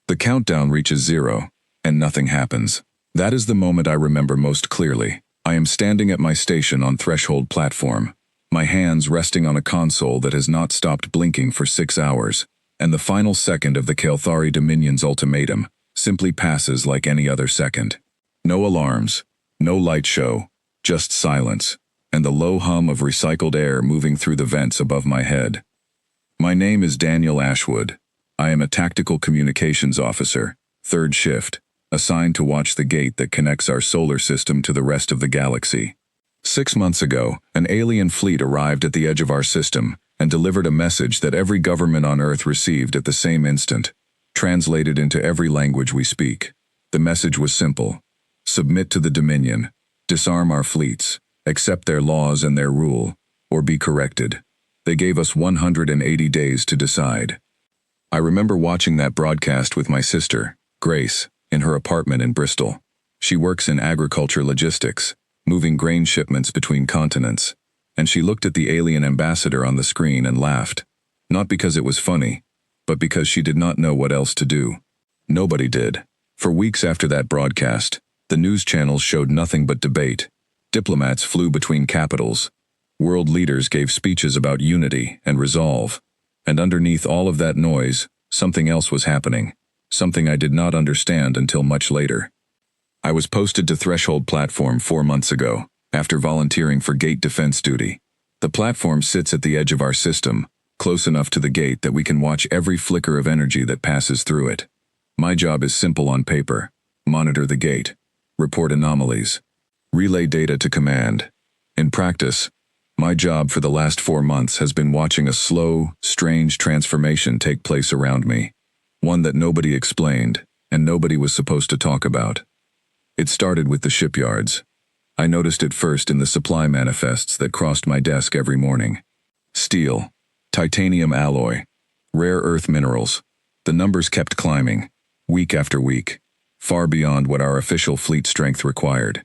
The countdown reaches 0, and nothing happens. That is the moment I remember most clearly. I am standing at my station on threshold platform, my hands resting on a console that has not stopped blinking for 6 hours, and the final second of the Kelthari Dominion's ultimatum simply passes like any other second. No alarms, no light show, just silence, and the low hum of recycled air moving through the vents above my head. My name is Daniel Ashwood. I am a tactical communications officer, 3rd shift, assigned to watch the gate that connects our solar system to the rest of the galaxy. 6 months ago, an alien fleet arrived at the edge of our system and delivered a message that every government on Earth received at the same instant, translated into every language we speak. The message was simple: submit to the Dominion, disarm our fleets, accept their laws and their rule, or be corrected. They gave us 180 days to decide. I remember watching that broadcast with my sister, Grace, in her apartment in Bristol. She works in agriculture logistics, moving grain shipments between continents, and she looked at the alien ambassador on the screen and laughed, not because it was funny, but because she did not know what else to do. Nobody did. For weeks after that broadcast, the news channels showed nothing but debate. Diplomats flew between capitals. World leaders gave speeches about unity and resolve. And underneath all of that noise, something else was happening, something I did not understand until much later. I was posted to Threshold Platform 4 months ago, after volunteering for gate defense duty. The platform sits at the edge of our system, close enough to the gate that we can watch every flicker of energy that passes through it. My job is simple on paper: monitor the gate, report anomalies, relay data to command. In practice, my job for the last 4 months has been watching a slow, strange transformation take place around me, one that nobody explained and nobody was supposed to talk about. It started with the shipyards. I noticed it first in the supply manifests that crossed my desk every morning. Steel, titanium alloy, rare earth minerals. The numbers kept climbing, week after week, far beyond what our official fleet strength required.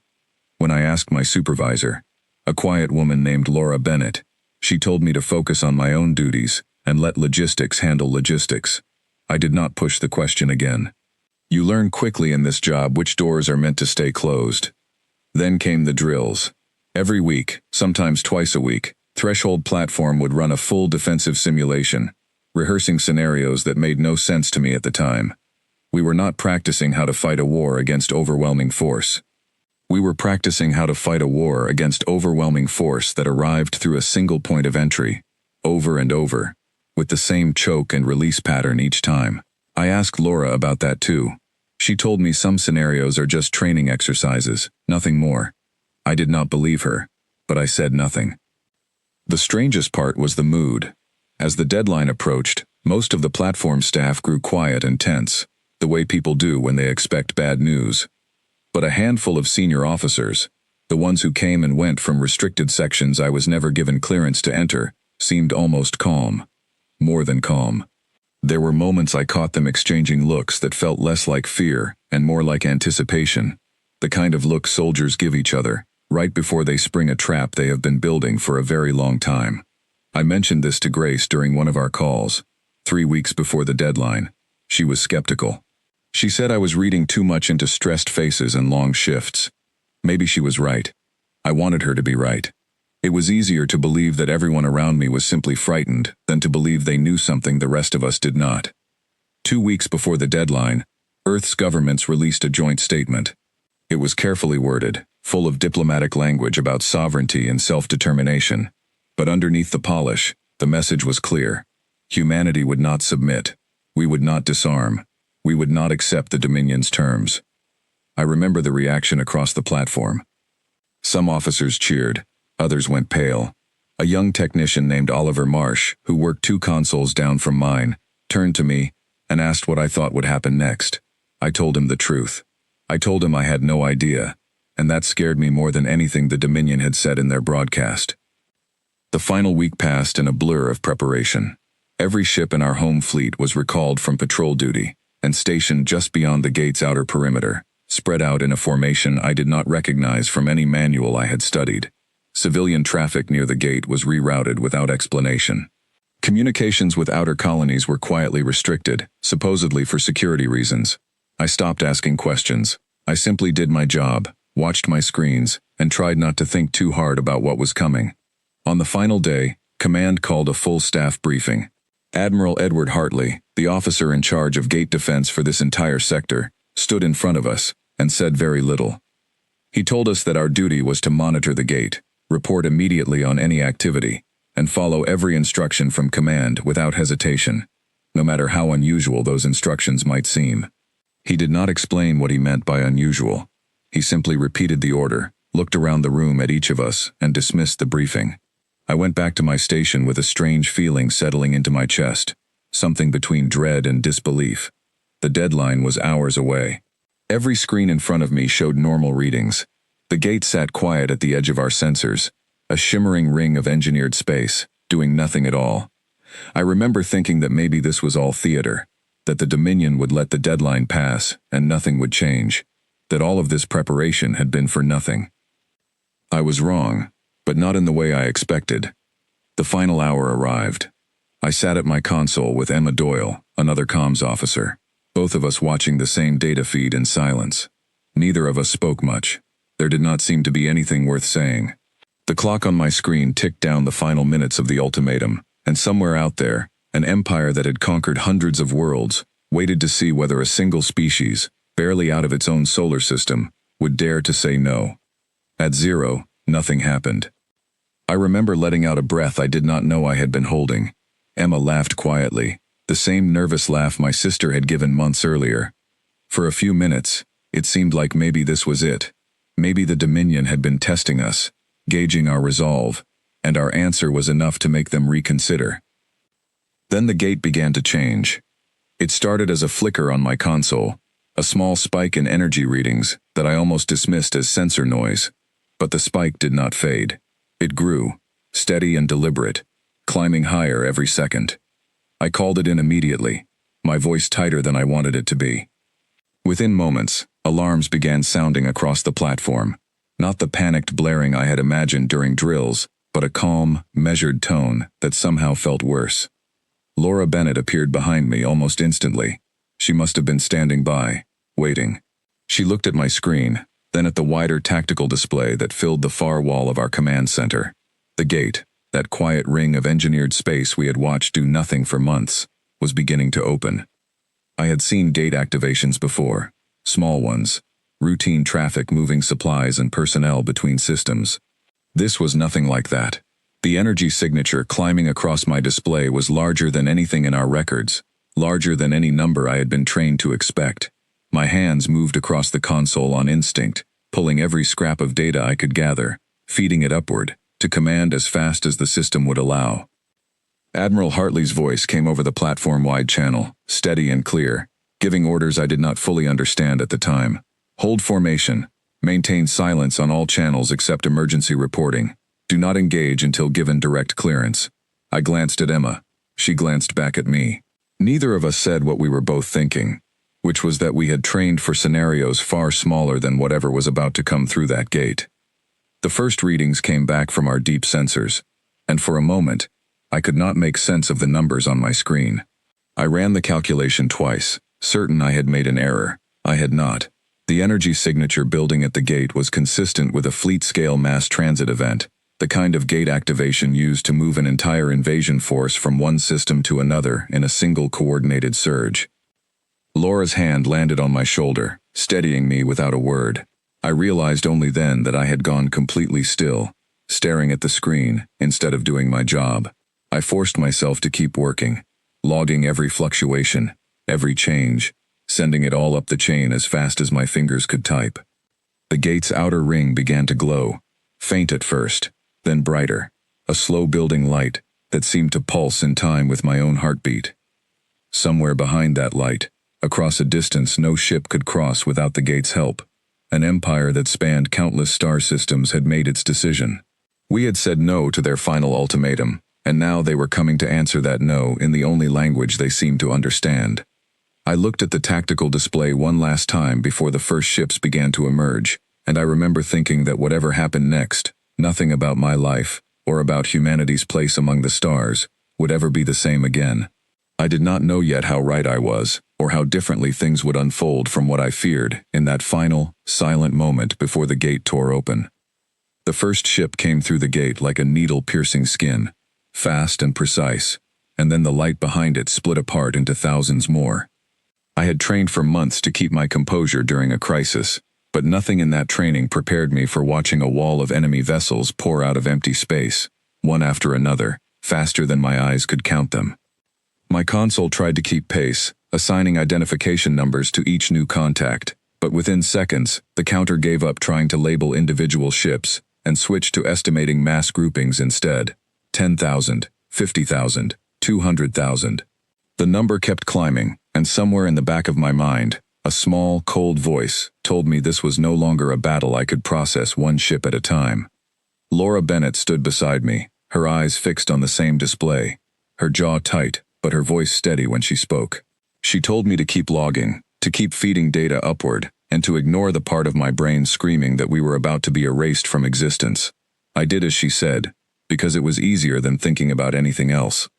When I asked my supervisor, a quiet woman named Laura Bennett, she told me to focus on my own duties and let logistics handle logistics. I did not push the question again. You learn quickly in this job which doors are meant to stay closed. Then came the drills. Every week, sometimes twice a week, Threshold Platform would run a full defensive simulation, rehearsing scenarios that made no sense to me at the time. We were not practicing how to fight a war against overwhelming force. We were practicing how to fight a war against overwhelming force that arrived through a single point of entry, over and over, with the same choke and release pattern each time. I asked Laura about that too. She told me some scenarios are just training exercises, nothing more. I did not believe her, but I said nothing. The strangest part was the mood. As the deadline approached, most of the platform staff grew quiet and tense, the way people do when they expect bad news. But a handful of senior officers, the ones who came and went from restricted sections I was never given clearance to enter, seemed almost calm. More than calm. There were moments I caught them exchanging looks that felt less like fear and more like anticipation, the kind of look soldiers give each other, right before they spring a trap they have been building for a very long time. I mentioned this to Grace during one of our calls, 3 weeks before the deadline. She was skeptical. She said I was reading too much into stressed faces and long shifts. Maybe she was right. I wanted her to be right. It was easier to believe that everyone around me was simply frightened than to believe they knew something the rest of us did not. 2 weeks before the deadline, Earth's governments released a joint statement. It was carefully worded, full of diplomatic language about sovereignty and self-determination. But underneath the polish, the message was clear. Humanity would not submit. We would not disarm. We would not accept the Dominion's terms. I remember the reaction across the platform. Some officers cheered, others went pale. A young technician named Oliver Marsh, who worked 2 consoles down from mine, turned to me and asked what I thought would happen next. I told him the truth. I told him I had no idea, and that scared me more than anything the Dominion had said in their broadcast. The final week passed in a blur of preparation. Every ship in our home fleet was recalled from patrol duty and stationed just beyond the gate's outer perimeter, spread out in a formation I did not recognize from any manual I had studied. Civilian traffic near the gate was rerouted without explanation. Communications with outer colonies were quietly restricted, supposedly for security reasons. I stopped asking questions. I simply did my job, watched my screens, and tried not to think too hard about what was coming. On the final day, Command called a full staff briefing. Admiral Edward Hartley, the officer in charge of gate defense for this entire sector, stood in front of us and said very little. He told us that our duty was to monitor the gate, report immediately on any activity, and follow every instruction from Command without hesitation, no matter how unusual those instructions might seem. He did not explain what he meant by unusual. He simply repeated the order, looked around the room at each of us, and dismissed the briefing. I went back to my station with a strange feeling settling into my chest, something between dread and disbelief. The deadline was hours away. Every screen in front of me showed normal readings. The gate sat quiet at the edge of our sensors, a shimmering ring of engineered space, doing nothing at all. I remember thinking that maybe this was all theater, that the Dominion would let the deadline pass and nothing would change, that all of this preparation had been for nothing. I was wrong, but not in the way I expected. The final hour arrived. I sat at my console with Emma Doyle, another comms officer, both of us watching the same data feed in silence. Neither of us spoke much. There did not seem to be anything worth saying. The clock on my screen ticked down the final minutes of the ultimatum, and somewhere out there, an empire that had conquered hundreds of worlds waited to see whether a single species, barely out of its own solar system, would dare to say no. At 0, nothing happened. I remember letting out a breath I did not know I had been holding. Emma laughed quietly, the same nervous laugh my sister had given months earlier. For a few minutes, it seemed like maybe this was it. Maybe the Dominion had been testing us, gauging our resolve, and our answer was enough to make them reconsider. Then the gate began to change. It started as a flicker on my console, a small spike in energy readings that I almost dismissed as sensor noise. But the spike did not fade. It grew, steady and deliberate, climbing higher every second. I called it in immediately, my voice tighter than I wanted it to be. Within moments, alarms began sounding across the platform, not the panicked blaring I had imagined during drills, but a calm, measured tone that somehow felt worse. Laura Bennett appeared behind me almost instantly. She must have been standing by, waiting. She looked at my screen, then at the wider tactical display that filled the far wall of our command center. The gate, that quiet ring of engineered space we had watched do nothing for months, was beginning to open. I had seen gate activations before, small ones, routine traffic moving supplies and personnel between systems. This was nothing like that. The energy signature climbing across my display was larger than anything in our records, larger than any number I had been trained to expect. My hands moved across the console on instinct, pulling every scrap of data I could gather, feeding it upward, to command as fast as the system would allow. Admiral Hartley's voice came over the platform-wide channel, steady and clear, giving orders I did not fully understand at the time. Hold formation. Maintain silence on all channels except emergency reporting. Do not engage until given direct clearance. I glanced at Emma. She glanced back at me. Neither of us said what we were both thinking, which was that we had trained for scenarios far smaller than whatever was about to come through that gate. The first readings came back from our deep sensors, and for a moment, I could not make sense of the numbers on my screen. I ran the calculation twice, certain I had made an error. I had not. The energy signature building at the gate was consistent with a fleet-scale mass transit event, the kind of gate activation used to move an entire invasion force from one system to another in a single coordinated surge. Laura's hand landed on my shoulder, steadying me without a word. I realized only then that I had gone completely still, staring at the screen instead of doing my job. I forced myself to keep working, logging every fluctuation, every change, sending it all up the chain as fast as my fingers could type. The gate's outer ring began to glow, faint at first, then brighter, a slow-building light that seemed to pulse in time with my own heartbeat. Somewhere behind that light, across a distance no ship could cross without the gate's help, an empire that spanned countless star systems had made its decision. We had said no to their final ultimatum, and now they were coming to answer that no in the only language they seemed to understand. I looked at the tactical display one last time before the first ships began to emerge, and I remember thinking that whatever happened next, nothing about my life, or about humanity's place among the stars, would ever be the same again. I did not know yet how right I was, or how differently things would unfold from what I feared in that final, silent moment before the gate tore open. The first ship came through the gate like a needle-piercing skin, fast and precise, and then the light behind it split apart into thousands more. I had trained for months to keep my composure during a crisis, but nothing in that training prepared me for watching a wall of enemy vessels pour out of empty space, one after another, faster than my eyes could count them. My console tried to keep pace, assigning identification numbers to each new contact, but within seconds, the counter gave up trying to label individual ships and switched to estimating mass groupings instead. 10,000, 50,000, 200,000. The number kept climbing, and somewhere in the back of my mind, a small, cold voice told me this was no longer a battle I could process one ship at a time. Laura Bennett stood beside me, her eyes fixed on the same display, her jaw tight, but her voice steady when she spoke. She told me to keep logging, to keep feeding data upward, and to ignore the part of my brain screaming that we were about to be erased from existence. I did as she said, because it was easier than thinking about anything else.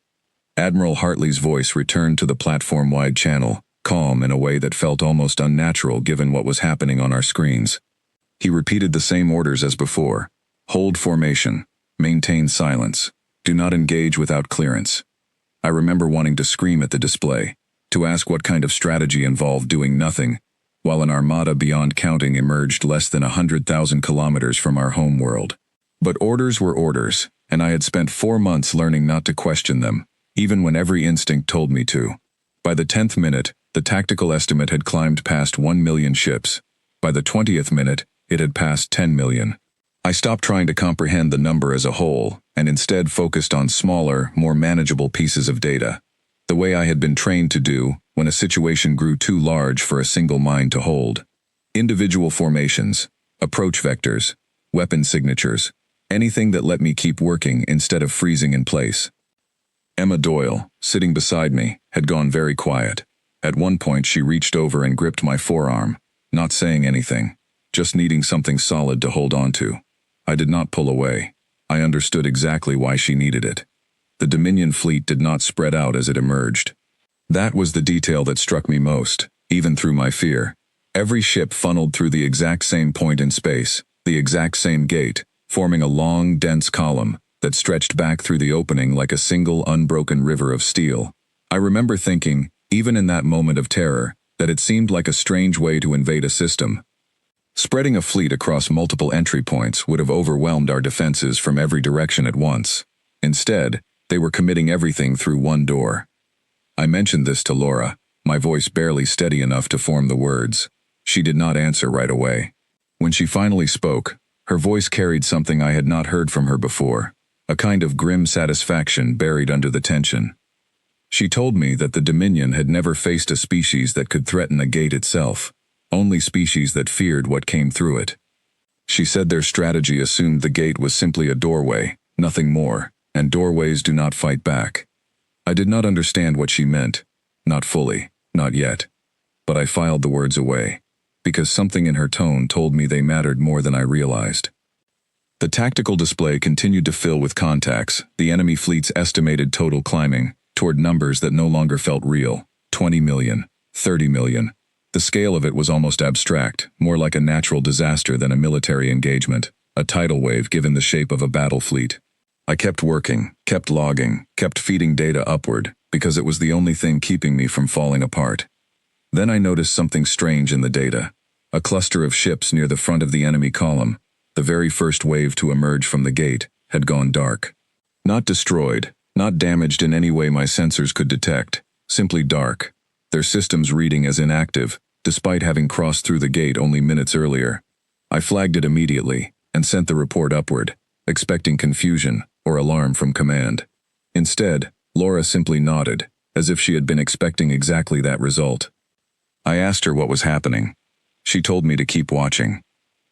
Admiral Hartley's voice returned to the platform-wide channel, calm in a way that felt almost unnatural given what was happening on our screens. He repeated the same orders as before. Hold formation. Maintain silence. Do not engage without clearance. I remember wanting to scream at the display, to ask what kind of strategy involved doing nothing, while an armada beyond counting emerged less than 100,000 kilometers from our home world. But orders were orders, and I had spent 4 months learning not to question them, even when every instinct told me to. By the 10th minute, the tactical estimate had climbed past 1 million ships. By the 20th minute, it had passed 10 million. I stopped trying to comprehend the number as a whole, and instead focused on smaller, more manageable pieces of data, the way I had been trained to do when a situation grew too large for a single mind to hold. Individual formations, approach vectors, weapon signatures, anything that let me keep working instead of freezing in place. Emma Doyle, sitting beside me, had gone very quiet. At one point she reached over and gripped my forearm, not saying anything, just needing something solid to hold on to. I did not pull away. I understood exactly why she needed it. The Dominion fleet did not spread out as it emerged. That was the detail that struck me most, even through my fear. Every ship funneled through the exact same point in space, the exact same gate, forming a long, dense column that stretched back through the opening like a single unbroken river of steel. I remember thinking, even in that moment of terror, that it seemed like a strange way to invade a system. Spreading a fleet across multiple entry points would have overwhelmed our defenses from every direction at once. Instead, they were committing everything through one door. I mentioned this to Laura, my voice barely steady enough to form the words. She did not answer right away. When she finally spoke, her voice carried something I had not heard from her before, a kind of grim satisfaction buried under the tension. She told me that the Dominion had never faced a species that could threaten a gate itself, only species that feared what came through it. She said their strategy assumed the gate was simply a doorway, nothing more, and doorways do not fight back. I did not understand what she meant, not fully, not yet, but I filed the words away, because something in her tone told me they mattered more than I realized. The tactical display continued to fill with contacts, the enemy fleet's estimated total climbing toward numbers that no longer felt real, 20 million, 30 million. The scale of it was almost abstract, more like a natural disaster than a military engagement, a tidal wave given the shape of a battle fleet. I kept working, kept logging, kept feeding data upward, because it was the only thing keeping me from falling apart. Then I noticed something strange in the data. A cluster of ships near the front of the enemy column, the very first wave to emerge from the gate, had gone dark. Not destroyed, not damaged in any way my sensors could detect, simply dark, their systems reading as inactive, despite having crossed through the gate only minutes earlier. I flagged it immediately, and sent the report upward, expecting confusion or alarm from command. Instead, Laura simply nodded, as if she had been expecting exactly that result. I asked her what was happening. She told me to keep watching.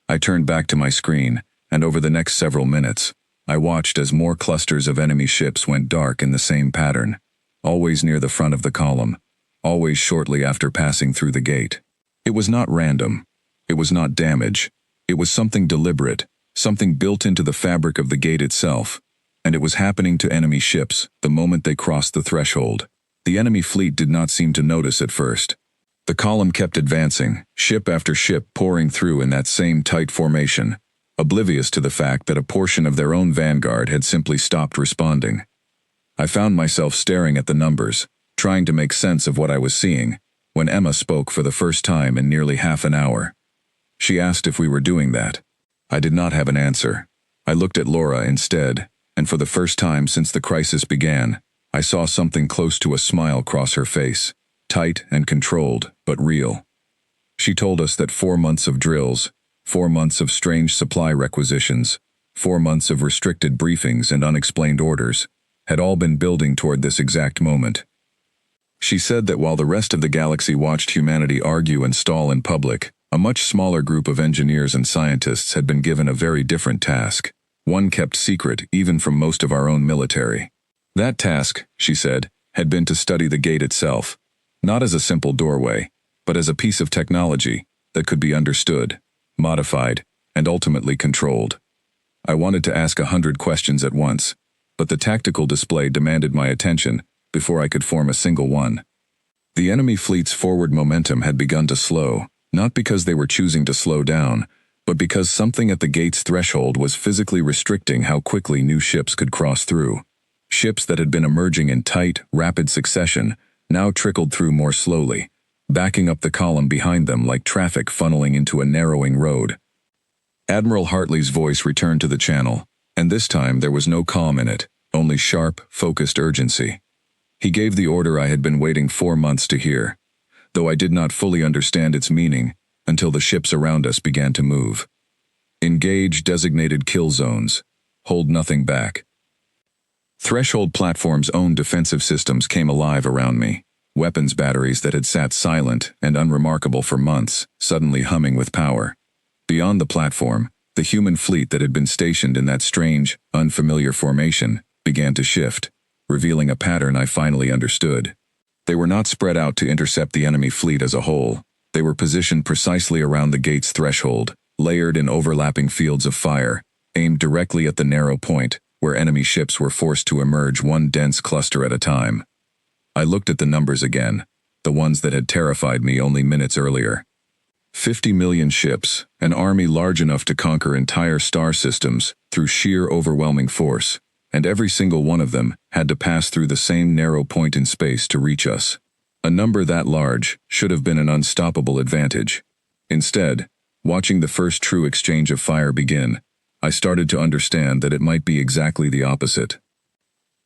I turned back to my screen, and over the next several minutes, I watched as more clusters of enemy ships went dark in the same pattern, always near the front of the column, always shortly after passing through the gate. It was not random. It was not damage. It was something deliberate, something built into the fabric of the gate itself. And it was happening to enemy ships the moment they crossed the threshold. The enemy fleet did not seem to notice at first. The column kept advancing, ship after ship pouring through in that same tight formation, oblivious to the fact that a portion of their own vanguard had simply stopped responding. I found myself staring at the numbers, trying to make sense of what I was seeing, when Emma spoke for the first time in nearly half an hour. She asked if we were doing that. I did not have an answer. I looked at Laura instead, and for the first time since the crisis began, I saw something close to a smile cross her face, tight and controlled, but real. She told us that 4 months of drills, 4 months of strange supply requisitions, 4 months of restricted briefings and unexplained orders, had all been building toward this exact moment. She said that while the rest of the galaxy watched humanity argue and stall in public, a much smaller group of engineers and scientists had been given a very different task, one kept secret even from most of our own military. That task, she said, had been to study the gate itself, not as a simple doorway, but as a piece of technology that could be understood, modified, and ultimately controlled. I wanted to ask 100 questions at once, but the tactical display demanded my attention before I could form a single one. The enemy fleet's forward momentum had begun to slow, not because they were choosing to slow down, but because something at the gate's threshold was physically restricting how quickly new ships could cross through. Ships that had been emerging in tight, rapid succession now trickled through more slowly, backing up the column behind them like traffic funneling into a narrowing road. Admiral Hartley's voice returned to the channel, and this time there was no calm in it, only sharp, focused urgency. He gave the order I had been waiting 4 months to hear, though I did not fully understand its meaning until the ships around us began to move. Engage designated kill zones. Hold nothing back. Threshold platform's own defensive systems came alive around me, weapons batteries that had sat silent and unremarkable for months, suddenly humming with power. Beyond the platform, the human fleet that had been stationed in that strange, unfamiliar formation began to shift, revealing a pattern I finally understood. They were not spread out to intercept the enemy fleet as a whole. They were positioned precisely around the gate's threshold, layered in overlapping fields of fire, aimed directly at the narrow point where enemy ships were forced to emerge one dense cluster at a time. I looked at the numbers again, the ones that had terrified me only minutes earlier. 50 million ships, an army large enough to conquer entire star systems through sheer overwhelming force, and every single one of them had to pass through the same narrow point in space to reach us. A number that large should have been an unstoppable advantage. Instead, watching the first true exchange of fire begin, I started to understand that it might be exactly the opposite.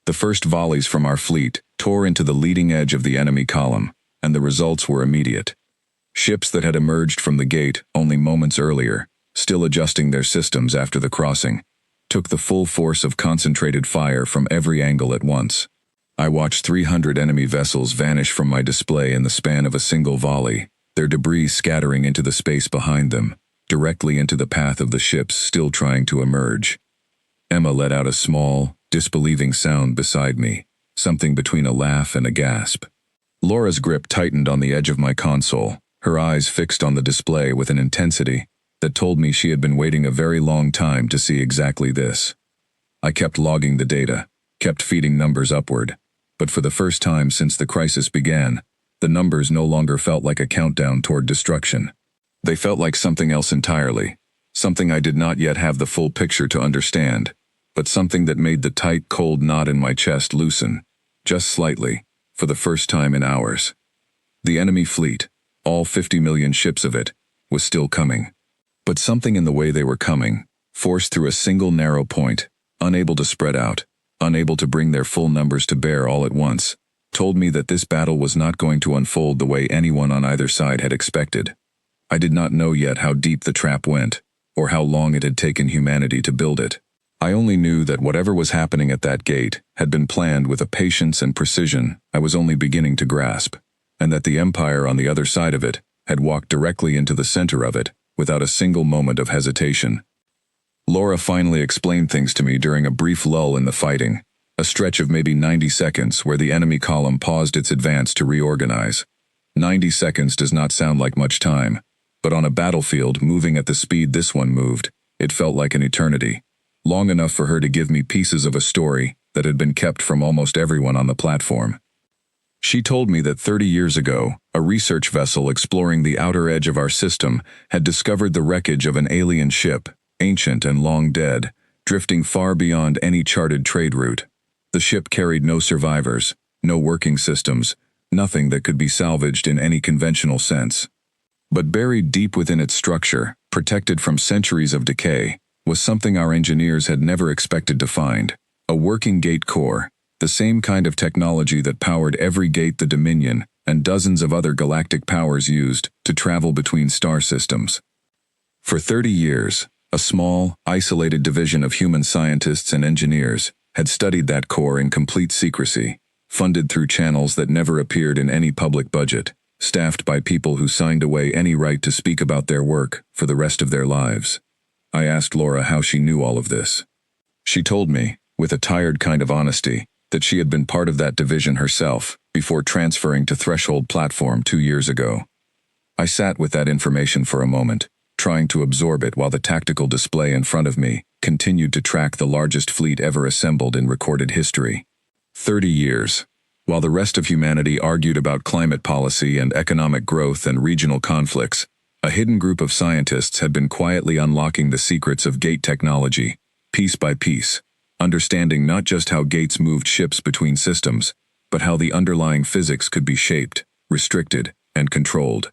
The first volleys from our fleet tore into the leading edge of the enemy column, and the results were immediate. Ships that had emerged from the gate only moments earlier, still adjusting their systems after the crossing, took the full force of concentrated fire from every angle at once. I watched 300 enemy vessels vanish from my display in the span of a single volley, their debris scattering into the space behind them, directly into the path of the ships still trying to emerge. Emma let out a small, disbelieving sound beside me, something between a laugh and a gasp. Laura's grip tightened on the edge of my console, her eyes fixed on the display with an intensity that told me she had been waiting a very long time to see exactly this. I kept logging the data, kept feeding numbers upward, but for the first time since the crisis began, the numbers no longer felt like a countdown toward destruction. They felt like something else entirely, something I did not yet have the full picture to understand, but something that made the tight, cold knot in my chest loosen, just slightly, for the first time in hours. The enemy fleet, all 50 million ships of it, was still coming. But something in the way they were coming, forced through a single narrow point, unable to spread out, unable to bring their full numbers to bear all at once, told me that this battle was not going to unfold the way anyone on either side had expected. I did not know yet how deep the trap went, or how long it had taken humanity to build it. I only knew that whatever was happening at that gate had been planned with a patience and precision I was only beginning to grasp, and that the Empire on the other side of it had walked directly into the center of it without a single moment of hesitation. Laura finally explained things to me during a brief lull in the fighting, a stretch of maybe 90 seconds where the enemy column paused its advance to reorganize. 90 seconds does not sound like much time, but on a battlefield moving at the speed this one moved, it felt like an eternity. long enough for her to give me pieces of a story that had been kept from almost everyone on the platform. She told me that 30 years ago, a research vessel exploring the outer edge of our system had discovered the wreckage of an alien ship, ancient and long dead, drifting far beyond any charted trade route. The ship carried no survivors, no working systems, nothing that could be salvaged in any conventional sense. But buried deep within its structure, protected from centuries of decay, was something our engineers had never expected to find: a working gate core, the same kind of technology that powered every gate the Dominion and dozens of other galactic powers used to travel between star systems. For 30 years, a small, isolated division of human scientists and engineers had studied that core in complete secrecy, funded through channels that never appeared in any public budget, staffed by people who signed away any right to speak about their work for the rest of their lives. I asked Laura how she knew all of this. She told me, with a tired kind of honesty, that she had been part of that division herself before transferring to Threshold Platform 2 years ago. I sat with that information for a moment, trying to absorb it while the tactical display in front of me continued to track the largest fleet ever assembled in recorded history. 30 years. While the rest of humanity argued about climate policy and economic growth and regional conflicts, a hidden group of scientists had been quietly unlocking the secrets of gate technology, piece by piece, understanding not just how gates moved ships between systems, but how the underlying physics could be shaped, restricted, and controlled.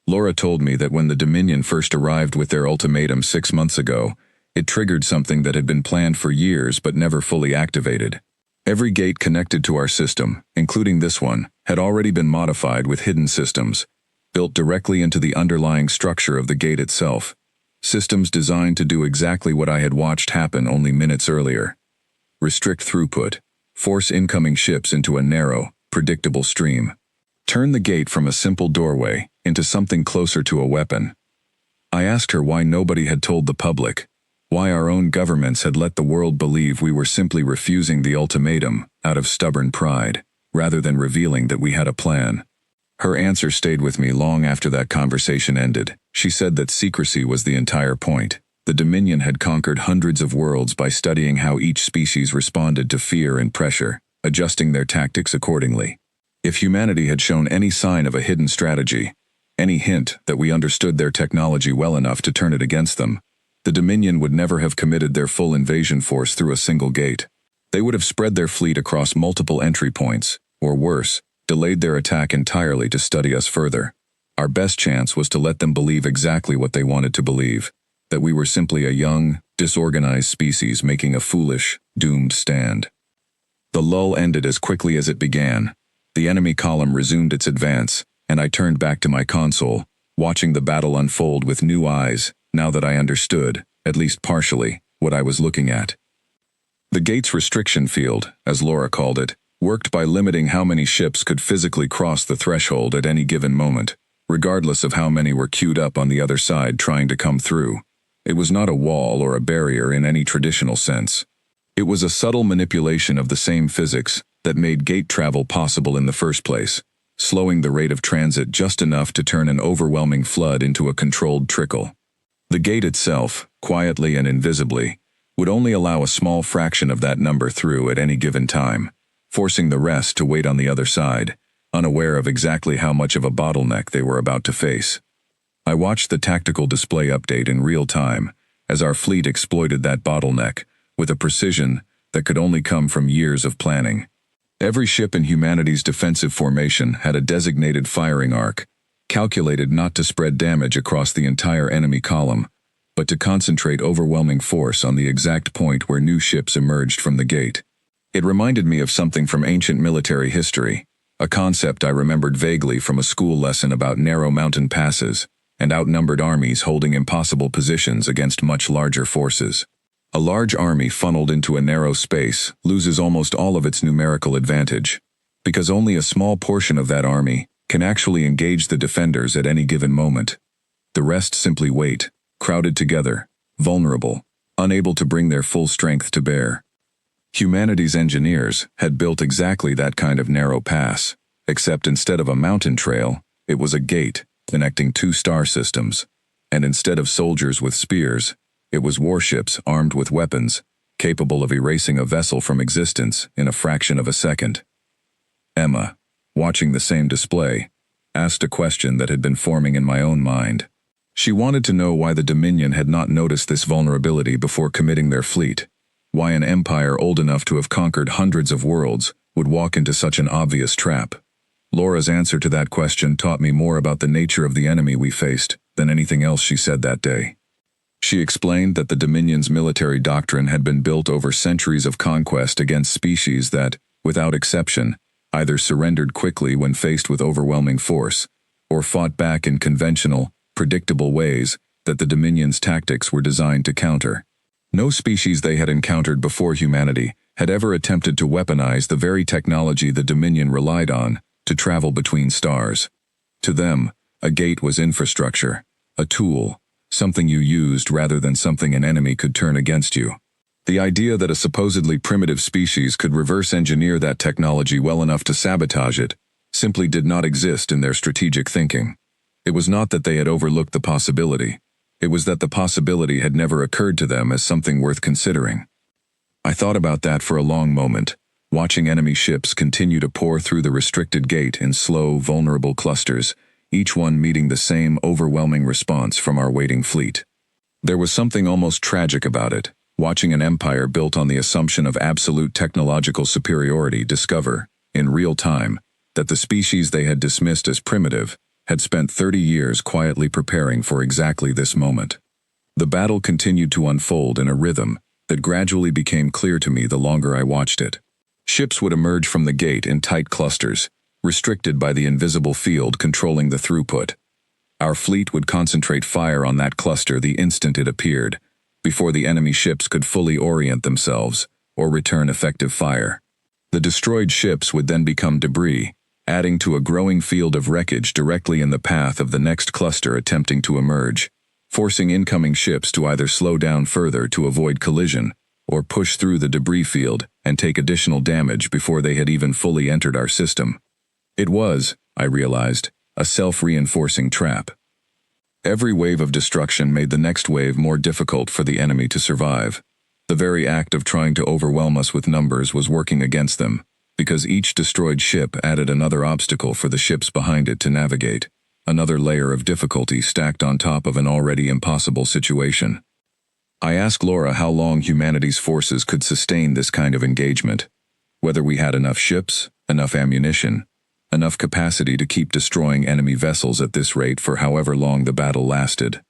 Laura told me that when the Dominion first arrived with their ultimatum 6 months ago, it triggered something that had been planned for years but never fully activated. Every gate connected to our system, including this one, had already been modified with hidden systems, built directly into the underlying structure of the gate itself. Systems designed to do exactly what I had watched happen only minutes earlier: restrict throughput, force incoming ships into a narrow, predictable stream, turn the gate from a simple doorway into something closer to a weapon. I asked her why nobody had told the public, why our own governments had let the world believe we were simply refusing the ultimatum out of stubborn pride, rather than revealing that we had a plan. Her answer stayed with me long after that conversation ended. She said that secrecy was the entire point. The Dominion had conquered hundreds of worlds by studying how each species responded to fear and pressure, adjusting their tactics accordingly. If humanity had shown any sign of a hidden strategy, any hint that we understood their technology well enough to turn it against them, the Dominion would never have committed their full invasion force through a single gate. They would have spread their fleet across multiple entry points, or worse, delayed their attack entirely to study us further. Our best chance was to let them believe exactly what they wanted to believe, that we were simply a young, disorganized species making a foolish, doomed stand. The lull ended as quickly as it began. The enemy column resumed its advance, and I turned back to my console, watching the battle unfold with new eyes, now that I understood, at least partially, what I was looking at. The gate's restriction field, as Laura called it, worked by limiting how many ships could physically cross the threshold at any given moment, regardless of how many were queued up on the other side trying to come through. It was not a wall or a barrier in any traditional sense. It was a subtle manipulation of the same physics that made gate travel possible in the first place, slowing the rate of transit just enough to turn an overwhelming flood into a controlled trickle. The gate itself, quietly and invisibly, would only allow a small fraction of that number through at any given time, forcing the rest to wait on the other side, unaware of exactly how much of a bottleneck they were about to face. I watched the tactical display update in real time as our fleet exploited that bottleneck with a precision that could only come from years of planning. Every ship in humanity's defensive formation had a designated firing arc, calculated not to spread damage across the entire enemy column, but to concentrate overwhelming force on the exact point where new ships emerged from the gate. It reminded me of something from ancient military history, a concept I remembered vaguely from a school lesson about narrow mountain passes and outnumbered armies holding impossible positions against much larger forces. A large army funneled into a narrow space loses almost all of its numerical advantage, because only a small portion of that army can actually engage the defenders at any given moment. The rest simply wait, crowded together, vulnerable, unable to bring their full strength to bear. Humanity's engineers had built exactly that kind of narrow pass, except instead of a mountain trail, it was a gate connecting two star systems, and instead of soldiers with spears, It was warships armed with weapons, capable of erasing a vessel from existence in a fraction of a second. Emma, watching the same display, asked a question that had been forming in my own mind. She wanted to know why the Dominion had not noticed this vulnerability before committing their fleet, why an empire old enough to have conquered hundreds of worlds would walk into such an obvious trap. Laura's answer to that question taught me more about the nature of the enemy we faced than anything else she said that day. She explained that the Dominion's military doctrine had been built over centuries of conquest against species that, without exception, either surrendered quickly when faced with overwhelming force, or fought back in conventional, predictable ways that the Dominion's tactics were designed to counter. No species they had encountered before humanity had ever attempted to weaponize the very technology the Dominion relied on to travel between stars. To them, a gate was infrastructure, a tool, something you used rather than something an enemy could turn against you. The idea that a supposedly primitive species could reverse engineer that technology well enough to sabotage it simply did not exist in their strategic thinking. It was not that they had overlooked the possibility. It was that the possibility had never occurred to them as something worth considering. I thought about that for a long moment, watching enemy ships continue to pour through the restricted gate in slow, vulnerable clusters, each one meeting the same overwhelming response from our waiting fleet. There was something almost tragic about it, watching an empire built on the assumption of absolute technological superiority discover, in real time, that the species they had dismissed as primitive had spent 30 years quietly preparing for exactly this moment. The battle continued to unfold in a rhythm that gradually became clear to me the longer I watched it. Ships would emerge from the gate in tight clusters, restricted by the invisible field controlling the throughput. Our fleet would concentrate fire on that cluster the instant it appeared, before the enemy ships could fully orient themselves or return effective fire. The destroyed ships would then become debris, adding to a growing field of wreckage directly in the path of the next cluster attempting to emerge, forcing incoming ships to either slow down further to avoid collision or push through the debris field and take additional damage before they had even fully entered our system. It was, I realized, a self-reinforcing trap. Every wave of destruction made the next wave more difficult for the enemy to survive. The very act of trying to overwhelm us with numbers was working against them, because each destroyed ship added another obstacle for the ships behind it to navigate, another layer of difficulty stacked on top of an already impossible situation. I asked Laura how long humanity's forces could sustain this kind of engagement, whether we had enough ships, enough ammunition, enough capacity to keep destroying enemy vessels at this rate for however long the battle lasted.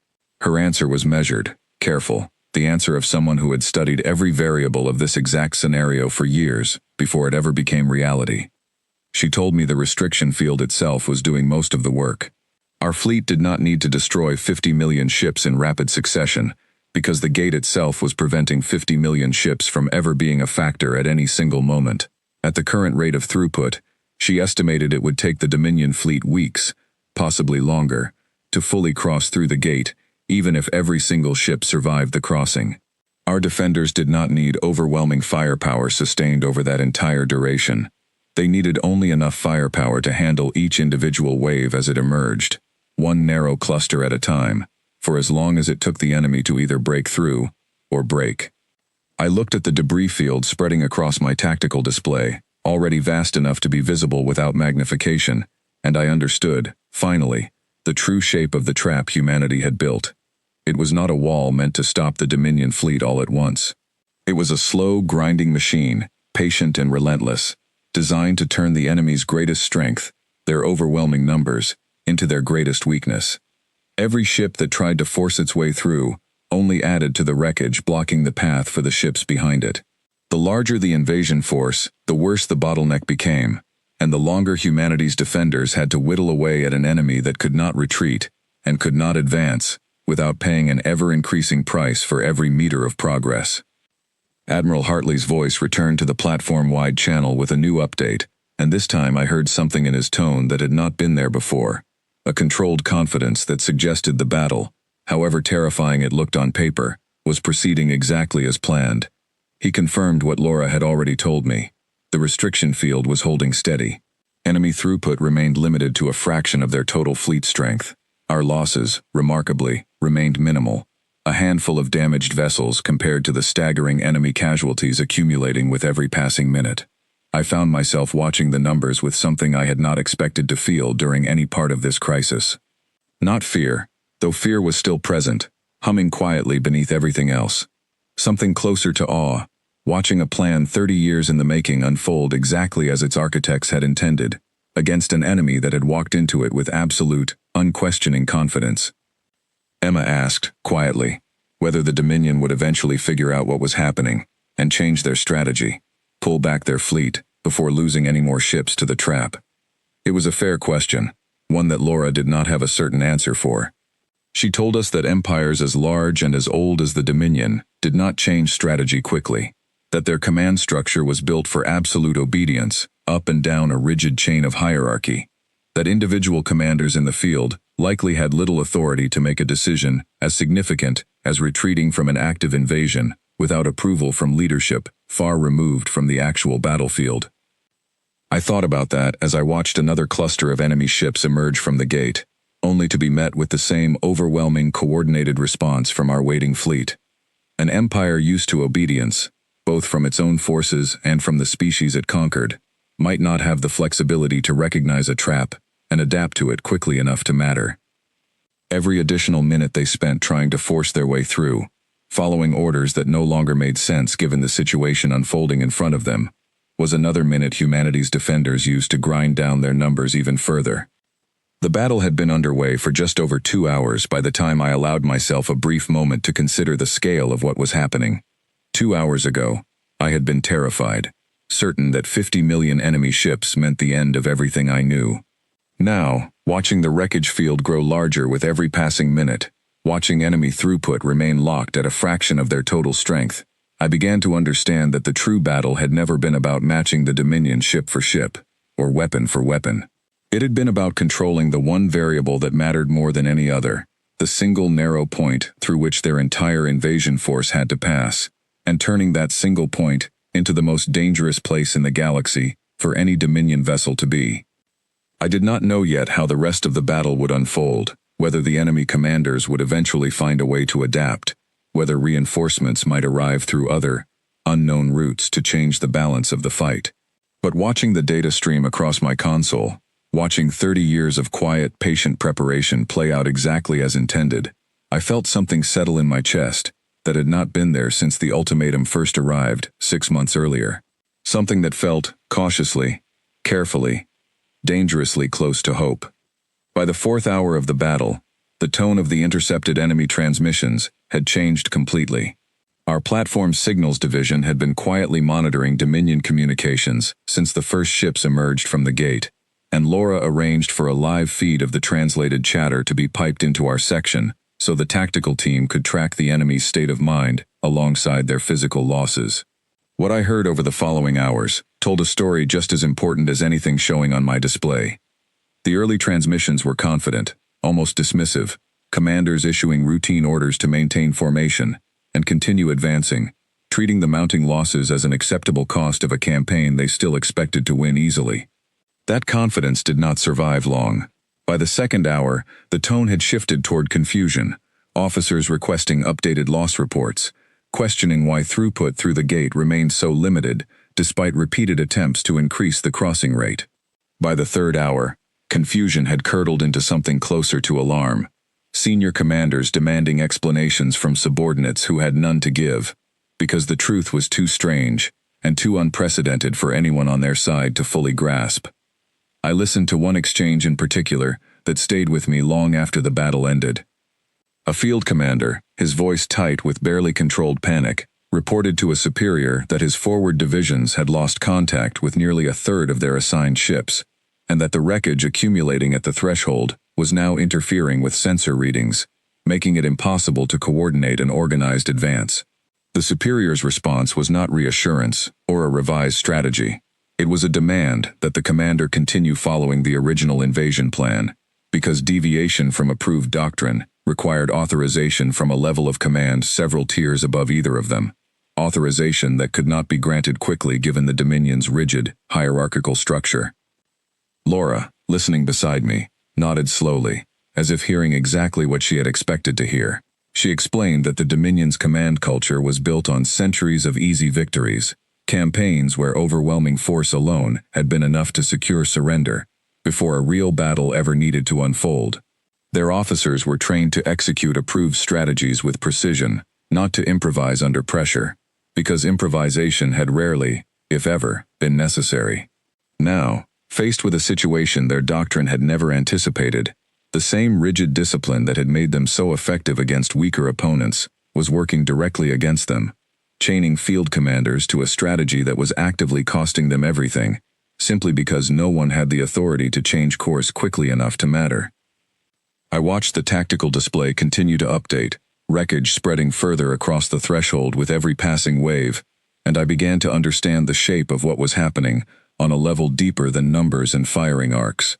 Her answer was measured, careful, the answer of someone who had studied every variable of this exact scenario for years before it ever became reality. She told me the restriction field itself was doing most of the work. Our fleet did not need to destroy 50 million ships in rapid succession, because the gate itself was preventing 50 million ships from ever being a factor at any single moment. At the current rate of throughput, she estimated it would take the Dominion fleet weeks, possibly longer, to fully cross through the gate, even if every single ship survived the crossing. Our defenders did not need overwhelming firepower sustained over that entire duration. They needed only enough firepower to handle each individual wave as it emerged, one narrow cluster at a time, for as long as it took the enemy to either break through or break. I looked at the debris field spreading across my tactical display, already vast enough to be visible without magnification, and I understood, finally, the true shape of the trap humanity had built. It was not a wall meant to stop the Dominion fleet all at once. It was a slow, grinding machine, patient and relentless, designed to turn the enemy's greatest strength, their overwhelming numbers, into their greatest weakness. Every ship that tried to force its way through only added to the wreckage blocking the path for the ships behind it. The larger the invasion force, the worse the bottleneck became, and the longer humanity's defenders had to whittle away at an enemy that could not retreat and could not advance without paying an ever-increasing price for every meter of progress. Admiral Hartley's voice returned to the platform-wide channel with a new update, and this time I heard something in his tone that had not been there before, a controlled confidence that suggested the battle, however terrifying it looked on paper, was proceeding exactly as planned. He confirmed what Laura had already told me. The restriction field was holding steady. Enemy throughput remained limited to a fraction of their total fleet strength. Our losses, remarkably, remained minimal. a handful of damaged vessels compared to the staggering enemy casualties accumulating with every passing minute. I found myself watching the numbers with something I had not expected to feel during any part of this crisis. Not fear, though fear was still present, humming quietly beneath everything else. Something closer to awe, watching a plan 30 years in the making unfold exactly as its architects had intended, against an enemy that had walked into it with absolute, unquestioning confidence. Emma asked, quietly, whether the Dominion would eventually figure out what was happening and change their strategy, pull back their fleet before losing any more ships to the trap. It was a fair question, one that Laura did not have a certain answer for. She told us that empires as large and as old as the Dominion did not change strategy quickly, that their command structure was built for absolute obedience, up and down a rigid chain of hierarchy, that individual commanders in the field likely had little authority to make a decision as significant as retreating from an active invasion without approval from leadership far removed from the actual battlefield. I thought about that as I watched another cluster of enemy ships emerge from the gate, only to be met with the same overwhelming coordinated response from our waiting fleet. An empire used to obedience, both from its own forces and from the species it conquered, might not have the flexibility to recognize a trap and adapt to it quickly enough to matter. Every additional minute they spent trying to force their way through, following orders that no longer made sense given the situation unfolding in front of them, was another minute humanity's defenders used to grind down their numbers even further. The battle had been underway for just over 2 hours by the time I allowed myself a brief moment to consider the scale of what was happening. 2 hours ago, I had been terrified, certain that 50 million enemy ships meant the end of everything I knew. Now, watching the wreckage field grow larger with every passing minute, watching enemy throughput remain locked at a fraction of their total strength, I began to understand that the true battle had never been about matching the Dominion ship for ship, or weapon for weapon. It had been about controlling the one variable that mattered more than any other, the single narrow point through which their entire invasion force had to pass, and turning that single point into the most dangerous place in the galaxy for any Dominion vessel to be. I did not know yet how the rest of the battle would unfold, whether the enemy commanders would eventually find a way to adapt, whether reinforcements might arrive through other, unknown routes to change the balance of the fight. But watching the data stream across my console, watching 30 years of quiet, patient preparation play out exactly as intended, I felt something settle in my chest that had not been there since the ultimatum first arrived 6 months earlier. Something that felt, cautiously, carefully, dangerously close to hope. By the 4th hour of the battle, the tone of the intercepted enemy transmissions had changed completely. Our platform's signals division had been quietly monitoring Dominion communications since the first ships emerged from the gate, and Laura arranged for a live feed of the translated chatter to be piped into our section so the tactical team could track the enemy's state of mind alongside their physical losses. What I heard over the following hours told a story just as important as anything showing on my display. The early transmissions were confident, almost dismissive, commanders issuing routine orders to maintain formation and continue advancing, treating the mounting losses as an acceptable cost of a campaign they still expected to win easily. That confidence did not survive long. By the 2nd hour, the tone had shifted toward confusion, officers requesting updated loss reports, questioning why throughput through the gate remained so limited despite repeated attempts to increase the crossing rate. By the 3rd hour, confusion had curdled into something closer to alarm, senior commanders demanding explanations from subordinates who had none to give, because the truth was too strange and too unprecedented for anyone on their side to fully grasp. I listened to one exchange in particular that stayed with me long after the battle ended. A field commander, his voice tight with barely controlled panic, reported to a superior that his forward divisions had lost contact with nearly a third of their assigned ships, and that the wreckage accumulating at the threshold was now interfering with sensor readings, making it impossible to coordinate an organized advance. The superior's response was not reassurance or a revised strategy. It was a demand that the commander continue following the original invasion plan, because deviation from approved doctrine required authorization from a level of command several tiers above either of them, authorization that could not be granted quickly given the Dominion's rigid, hierarchical structure. Laura, listening beside me, nodded slowly, as if hearing exactly what she had expected to hear. She explained that the Dominion's command culture was built on centuries of easy victories, campaigns where overwhelming force alone had been enough to secure surrender, before a real battle ever needed to unfold. Their officers were trained to execute approved strategies with precision, not to improvise under pressure, because improvisation had rarely, if ever, been necessary. Now, faced with a situation their doctrine had never anticipated, the same rigid discipline that had made them so effective against weaker opponents was working directly against them, chaining field commanders to a strategy that was actively costing them everything, simply because no one had the authority to change course quickly enough to matter. I watched the tactical display continue to update, wreckage spreading further across the threshold with every passing wave, and I began to understand the shape of what was happening on a level deeper than numbers and firing arcs.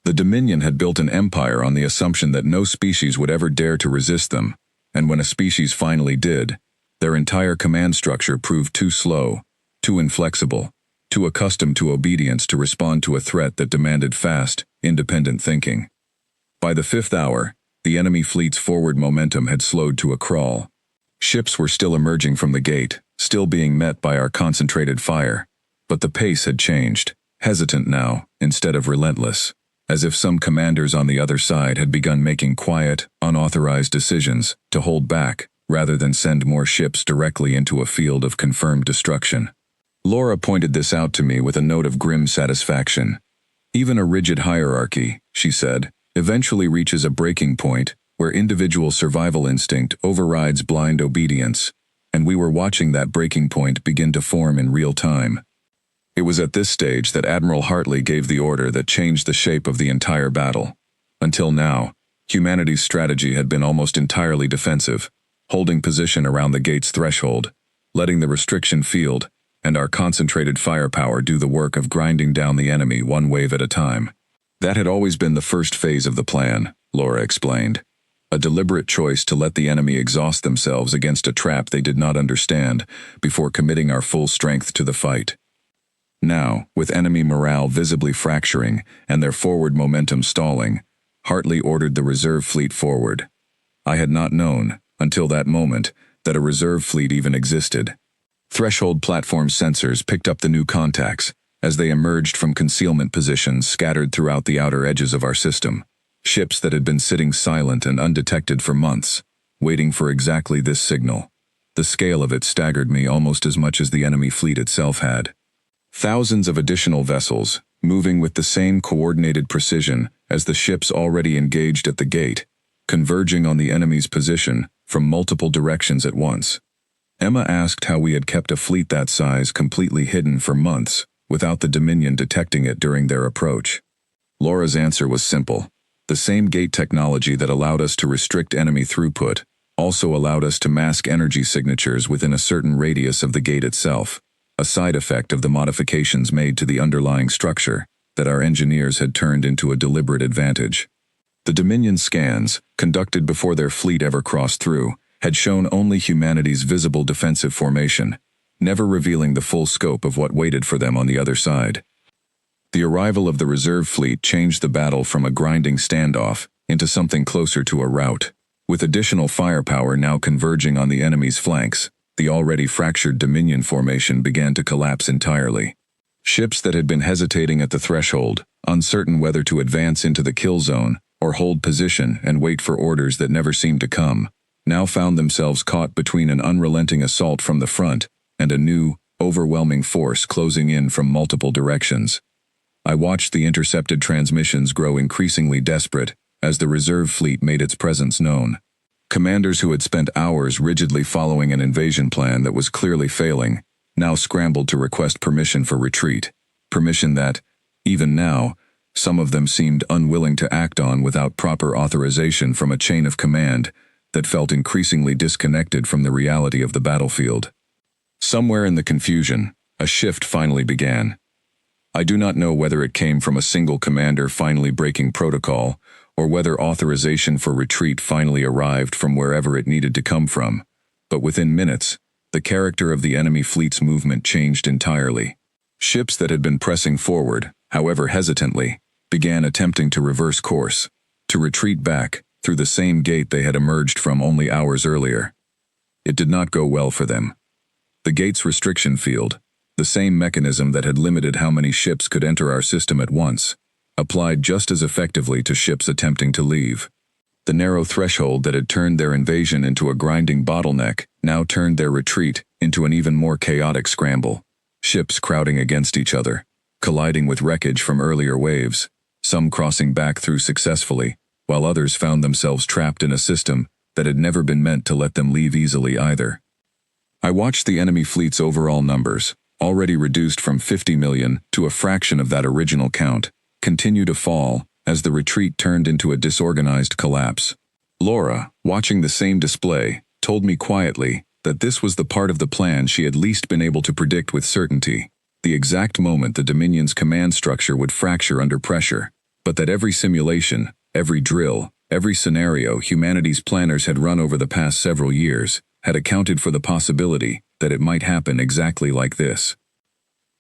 The Dominion had built an empire on the assumption that no species would ever dare to resist them, and when a species finally did, their entire command structure proved too slow, too inflexible, too accustomed to obedience to respond to a threat that demanded fast, independent thinking. By the 5th hour, the enemy fleet's forward momentum had slowed to a crawl. Ships were still emerging from the gate, still being met by our concentrated fire, but the pace had changed, hesitant now, instead of relentless, as if some commanders on the other side had begun making quiet, unauthorized decisions to hold back, rather than send more ships directly into a field of confirmed destruction. Laura pointed this out to me with a note of grim satisfaction. Even a rigid hierarchy, she said, eventually reaches a breaking point where individual survival instinct overrides blind obedience, and we were watching that breaking point begin to form in real time. It was at this stage that Admiral Hartley gave the order that changed the shape of the entire battle. Until now, humanity's strategy had been almost entirely defensive, holding position around the gate's threshold, letting the restriction field and our concentrated firepower do the work of grinding down the enemy one wave at a time. That had always been the first phase of the plan, Laura explained. A deliberate choice to let the enemy exhaust themselves against a trap they did not understand before committing our full strength to the fight. Now, with enemy morale visibly fracturing and their forward momentum stalling, Hartley ordered the reserve fleet forward. I had not known, until that moment, that a reserve fleet even existed. Threshold platform sensors picked up the new contacts as they emerged from concealment positions scattered throughout the outer edges of our system. Ships that had been sitting silent and undetected for months, waiting for exactly this signal. The scale of it staggered me almost as much as the enemy fleet itself had. Thousands of additional vessels, moving with the same coordinated precision as the ships already engaged at the gate, converging on the enemy's position from multiple directions at once. Emma asked how we had kept a fleet that size completely hidden for months, without the Dominion detecting it during their approach. Laura's answer was simple. The same gate technology that allowed us to restrict enemy throughput also allowed us to mask energy signatures within a certain radius of the gate itself, a side effect of the modifications made to the underlying structure that our engineers had turned into a deliberate advantage. The Dominion scans, conducted before their fleet ever crossed through, had shown only humanity's visible defensive formation, never revealing the full scope of what waited for them on the other side. The arrival of the reserve fleet changed the battle from a grinding standoff into something closer to a rout. With additional firepower now converging on the enemy's flanks, the already fractured Dominion formation began to collapse entirely. Ships that had been hesitating at the threshold, uncertain whether to advance into the kill zone or hold position and wait for orders that never seemed to come, now found themselves caught between an unrelenting assault from the front and a new, overwhelming force closing in from multiple directions. I watched the intercepted transmissions grow increasingly desperate as the reserve fleet made its presence known. Commanders who had spent hours rigidly following an invasion plan that was clearly failing now scrambled to request permission for retreat, permission that, even now, some of them seemed unwilling to act on without proper authorization from a chain of command that felt increasingly disconnected from the reality of the battlefield. Somewhere in the confusion, a shift finally began. I do not know whether it came from a single commander finally breaking protocol, or whether authorization for retreat finally arrived from wherever it needed to come from, but within minutes, the character of the enemy fleet's movement changed entirely. Ships that had been pressing forward, however hesitantly, began attempting to reverse course, to retreat back, through the same gate they had emerged from only hours earlier. It did not go well for them. The gate's restriction field, the same mechanism that had limited how many ships could enter our system at once, applied just as effectively to ships attempting to leave. The narrow threshold that had turned their invasion into a grinding bottleneck now turned their retreat into an even more chaotic scramble. Ships crowding against each other, colliding with wreckage from earlier waves, some crossing back through successfully, while others found themselves trapped in a system that had never been meant to let them leave easily either. I watched the enemy fleet's overall numbers, already reduced from 50 million to a fraction of that original count, continue to fall as the retreat turned into a disorganized collapse. Laura, watching the same display, told me quietly that this was the part of the plan she had least been able to predict with certainty, the exact moment the Dominion's command structure would fracture under pressure, but that every simulation, every drill, every scenario humanity's planners had run over the past several years had accounted for the possibility that it might happen exactly like this.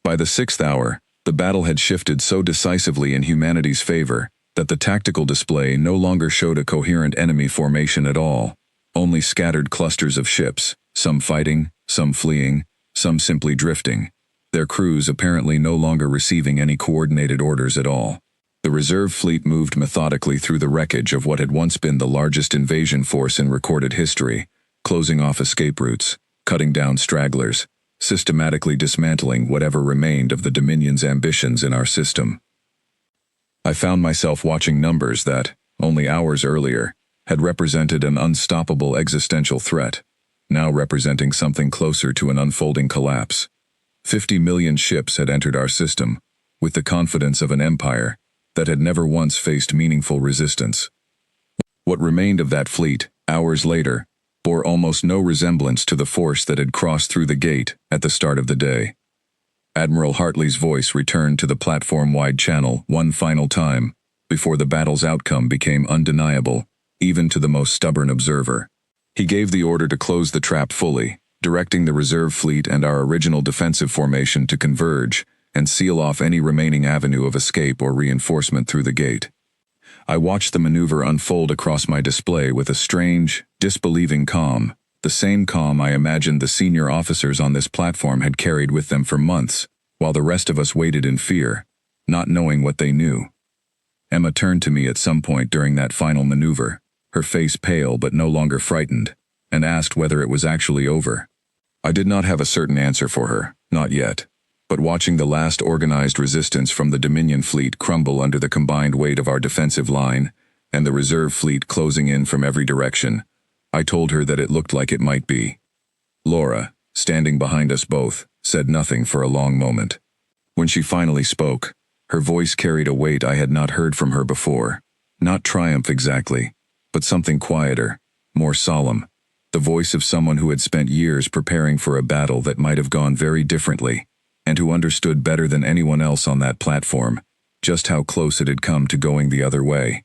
By the 6th hour, the battle had shifted so decisively in humanity's favor that the tactical display no longer showed a coherent enemy formation at all, only scattered clusters of ships, some fighting, some fleeing, some simply drifting, their crews apparently no longer receiving any coordinated orders at all. The reserve fleet moved methodically through the wreckage of what had once been the largest invasion force in recorded history, closing off escape routes, cutting down stragglers, systematically dismantling whatever remained of the Dominion's ambitions in our system. I found myself watching numbers that, only hours earlier, had represented an unstoppable existential threat, now representing something closer to an unfolding collapse. 50 million ships had entered our system, with the confidence of an empire that had never once faced meaningful resistance. What remained of that fleet, hours later, bore almost no resemblance to the force that had crossed through the gate at the start of the day. Admiral Hartley's voice returned to the platform-wide channel one final time before the battle's outcome became undeniable, even to the most stubborn observer. He gave the order to close the trap fully, directing the reserve fleet and our original defensive formation to converge and seal off any remaining avenue of escape or reinforcement through the gate. I watched the maneuver unfold across my display with a strange, disbelieving calm, the same calm I imagined the senior officers on this platform had carried with them for months, while the rest of us waited in fear, not knowing what they knew. Emma turned to me at some point during that final maneuver, her face pale but no longer frightened, and asked whether it was actually over. I did not have a certain answer for her, not yet, but watching the last organized resistance from the Dominion fleet crumble under the combined weight of our defensive line, and the reserve fleet closing in from every direction, I told her that it looked like it might be. Laura, standing behind us both, said nothing for a long moment. When she finally spoke, her voice carried a weight I had not heard from her before. Not triumph exactly, but something quieter, more solemn, the voice of someone who had spent years preparing for a battle that might have gone very differently, and who understood better than anyone else on that platform just how close it had come to going the other way.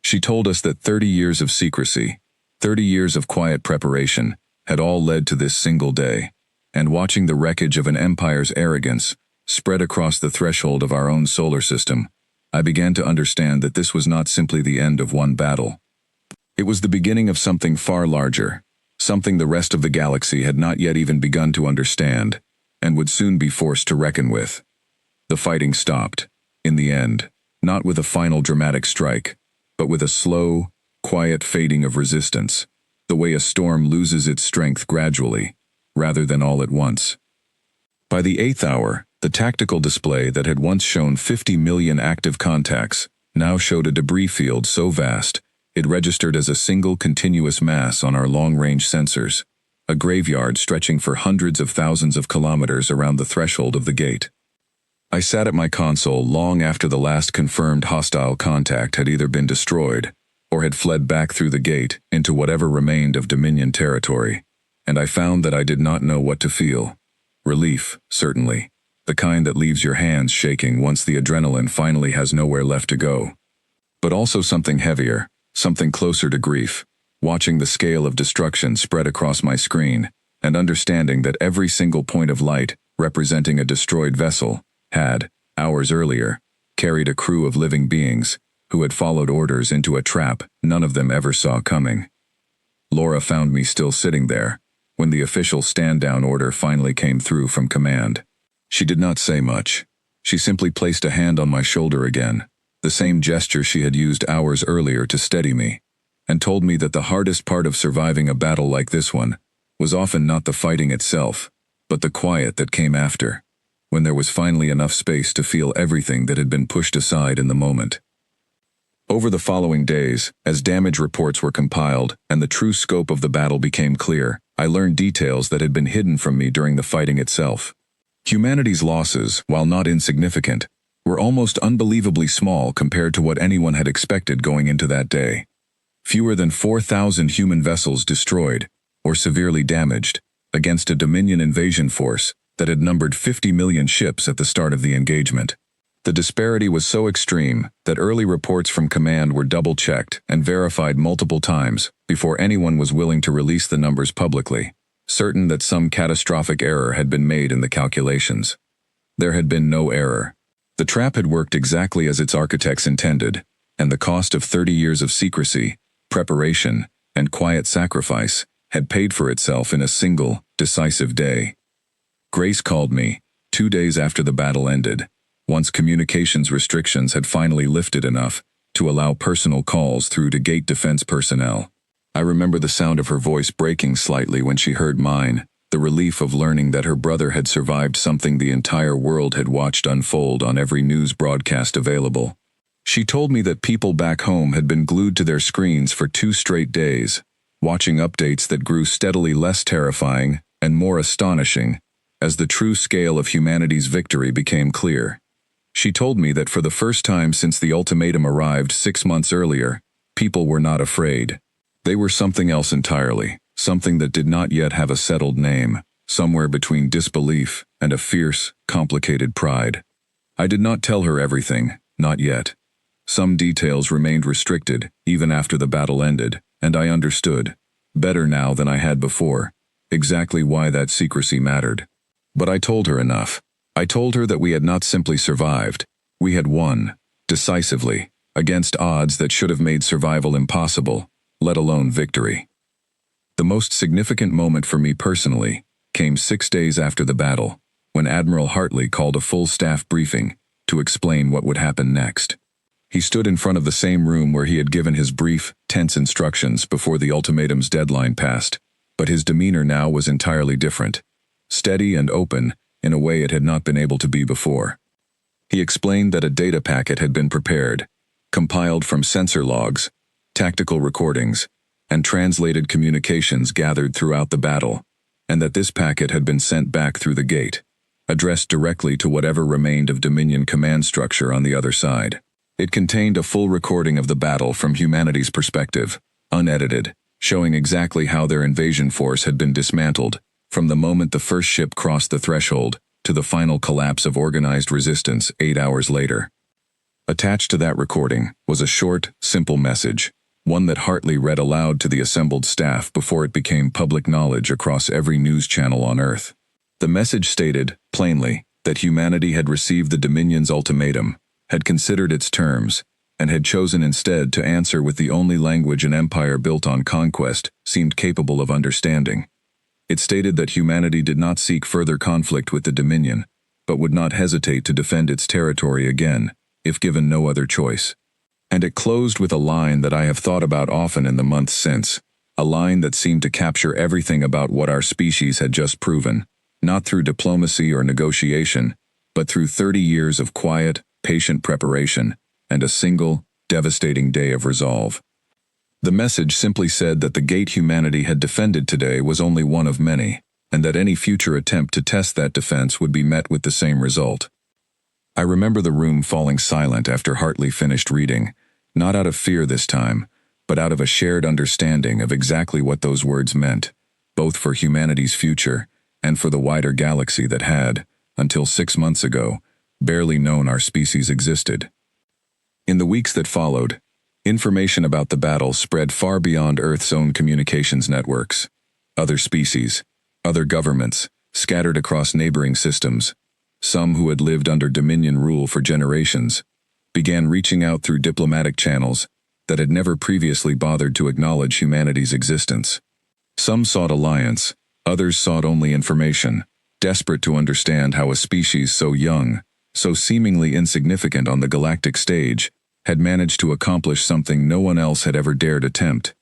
She told us that 30 years of secrecy, 30 years of quiet preparation, had all led to this single day, and watching the wreckage of an empire's arrogance spread across the threshold of our own solar system, I began to understand that this was not simply the end of one battle. It was the beginning of something far larger, something the rest of the galaxy had not yet even begun to understand, and would soon be forced to reckon with. The fighting stopped, in the end, not with a final dramatic strike, but with a slow, quiet fading of resistance, the way a storm loses its strength gradually, rather than all at once. By the 8th hour, the tactical display that had once shown 50 million active contacts now showed a debris field so vast it registered as a single continuous mass on our long-range sensors, a graveyard stretching for hundreds of thousands of kilometers around the threshold of the gate. I sat at my console long after the last confirmed hostile contact had either been destroyed or had fled back through the gate into whatever remained of Dominion territory, and I found that I did not know what to feel. Relief, certainly, the kind that leaves your hands shaking once the adrenaline finally has nowhere left to go. But also something heavier, something closer to grief, watching the scale of destruction spread across my screen, and understanding that every single point of light, representing a destroyed vessel, had, hours earlier, carried a crew of living beings, who had followed orders into a trap none of them ever saw coming. Laura found me still sitting there, when the official stand-down order finally came through from command. She did not say much. She simply placed a hand on my shoulder again, the same gesture she had used hours earlier to steady me, and told me that the hardest part of surviving a battle like this one was often not the fighting itself, but the quiet that came after, when there was finally enough space to feel everything that had been pushed aside in the moment. Over the following days, as damage reports were compiled and the true scope of the battle became clear, I learned details that had been hidden from me during the fighting itself. Humanity's losses, while not insignificant, were almost unbelievably small compared to what anyone had expected going into that day. Fewer than 4,000 human vessels destroyed, or severely damaged, against a Dominion invasion force that had numbered 50 million ships at the start of the engagement. The disparity was so extreme that early reports from command were double-checked and verified multiple times before anyone was willing to release the numbers publicly, certain that some catastrophic error had been made in the calculations. There had been no error. The trap had worked exactly as its architects intended, and the cost of 30 years of secrecy, preparation, and quiet sacrifice had paid for itself in a single, decisive day. Grace called me, 2 days after the battle ended, once communications restrictions had finally lifted enough to allow personal calls through to gate defense personnel. I remember the sound of her voice breaking slightly when she heard mine, the relief of learning that her brother had survived something the entire world had watched unfold on every news broadcast available. She told me that people back home had been glued to their screens for 2 straight days, watching updates that grew steadily less terrifying and more astonishing as the true scale of humanity's victory became clear. She told me that for the first time since the ultimatum arrived 6 months earlier, people were not afraid. They were something else entirely, something that did not yet have a settled name, somewhere between disbelief and a fierce, complicated pride. I did not tell her everything, not yet. Some details remained restricted, even after the battle ended, and I understood, better now than I had before, exactly why that secrecy mattered. But I told her enough. I told her that we had not simply survived, we had won, decisively, against odds that should have made survival impossible, let alone victory. The most significant moment for me personally came 6 days after the battle, when Admiral Hartley called a full staff briefing to explain what would happen next. He stood in front of the same room where he had given his brief, tense instructions before the ultimatum's deadline passed, but his demeanor now was entirely different, steady and open in a way it had not been able to be before. He explained that a data packet had been prepared, compiled from sensor logs, tactical recordings, and translated communications gathered throughout the battle, and that this packet had been sent back through the gate, addressed directly to whatever remained of Dominion command structure on the other side. It contained a full recording of the battle from humanity's perspective, unedited, showing exactly how their invasion force had been dismantled, from the moment the first ship crossed the threshold to the final collapse of organized resistance 8 hours later. Attached to that recording was a short, simple message, one that Hartley read aloud to the assembled staff before it became public knowledge across every news channel on Earth. The message stated, plainly, that humanity had received the Dominion's ultimatum, had considered its terms, and had chosen instead to answer with the only language an empire built on conquest seemed capable of understanding. It stated that humanity did not seek further conflict with the Dominion, but would not hesitate to defend its territory again, if given no other choice. And it closed with a line that I have thought about often in the months since, a line that seemed to capture everything about what our species had just proven, not through diplomacy or negotiation, but through 30 years of quiet, patient preparation, and a single, devastating day of resolve. The message simply said that the gate humanity had defended today was only one of many, and that any future attempt to test that defense would be met with the same result. I remember the room falling silent after Hartley finished reading, not out of fear this time, but out of a shared understanding of exactly what those words meant, both for humanity's future and for the wider galaxy that had, until 6 months ago, barely known our species existed. In the weeks that followed, information about the battle spread far beyond Earth's own communications networks. Other species, other governments, scattered across neighboring systems, some who had lived under Dominion rule for generations, began reaching out through diplomatic channels that had never previously bothered to acknowledge humanity's existence. Some sought alliance, others sought only information, desperate to understand how a species so young, so seemingly insignificant on the galactic stage, had managed to accomplish something no one else had ever dared attempt.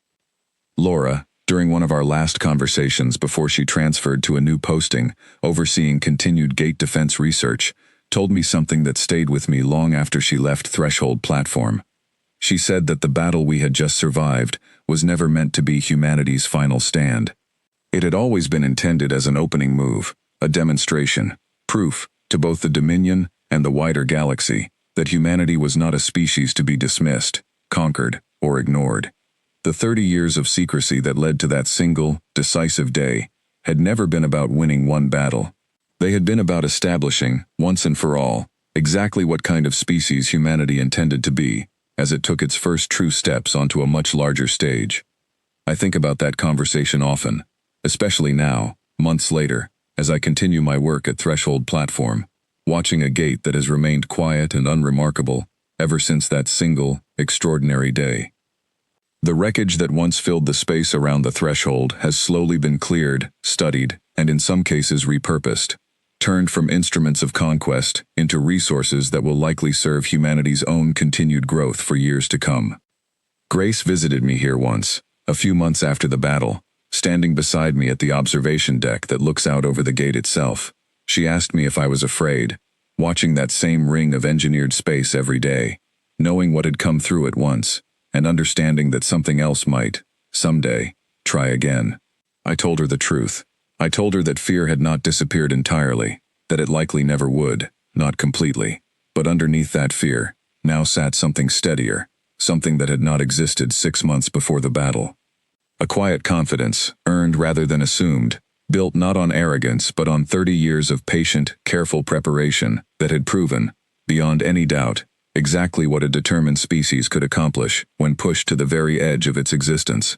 Laura, during one of our last conversations before she transferred to a new posting, overseeing continued gate defense research, told me something that stayed with me long after she left Threshold platform. She said that the battle we had just survived was never meant to be humanity's final stand. It had always been intended as an opening move, a demonstration, proof, to both the Dominion and the wider galaxy, that humanity was not a species to be dismissed, conquered, or ignored. The 30 years of secrecy that led to that single, decisive day had never been about winning one battle. They had been about establishing, once and for all, exactly what kind of species humanity intended to be, as it took its first true steps onto a much larger stage. I think about that conversation often, especially now, months later, as I continue my work at Threshold platform, watching a gate that has remained quiet and unremarkable ever since that single, extraordinary day. The wreckage that once filled the space around the threshold has slowly been cleared, studied, and in some cases repurposed, turned from instruments of conquest into resources that will likely serve humanity's own continued growth for years to come. Grace visited me here once, a few months after the battle, standing beside me at the observation deck that looks out over the gate itself. She asked me if I was afraid, watching that same ring of engineered space every day, knowing what had come through it once, and understanding that something else might, someday, try again. I told her the truth. I told her that fear had not disappeared entirely, that it likely never would, not completely. But underneath that fear, now sat something steadier, something that had not existed 6 months before the battle. A quiet confidence, earned rather than assumed, built not on arrogance but on 30 years of patient, careful preparation that had proven, beyond any doubt, exactly what a determined species could accomplish when pushed to the very edge of its existence.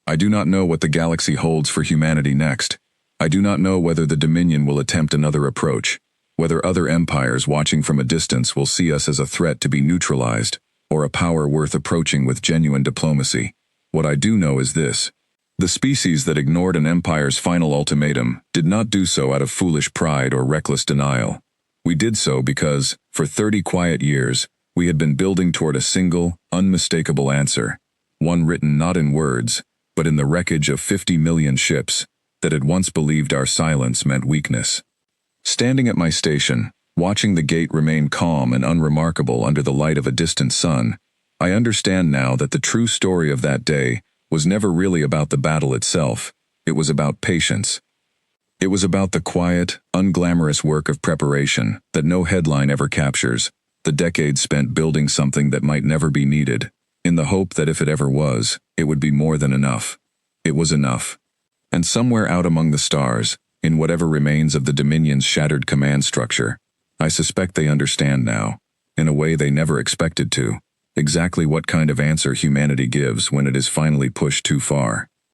I do not know what the galaxy holds for humanity next. I do not know whether the Dominion will attempt another approach, whether other empires watching from a distance will see us as a threat to be neutralized, or a power worth approaching with genuine diplomacy. What I do know is this: the species that ignored an empire's final ultimatum did not do so out of foolish pride or reckless denial. We did so because, for 30 quiet years, we had been building toward a single, unmistakable answer, one written not in words, but in the wreckage of 50 million ships that had once believed our silence meant weakness. Standing at my station, watching the gate remain calm and unremarkable under the light of a distant sun, I understand now that the true story of that day was never really about the battle itself. It was about patience. It was about the quiet, unglamorous work of preparation that no headline ever captures, the decades spent building something that might never be needed, in the hope that if it ever was, it would be more than enough. It was enough. And somewhere out among the stars, in whatever remains of the Dominion's shattered command structure, I suspect they understand now, in a way they never expected to, exactly what kind of answer humanity gives when it is finally pushed too far.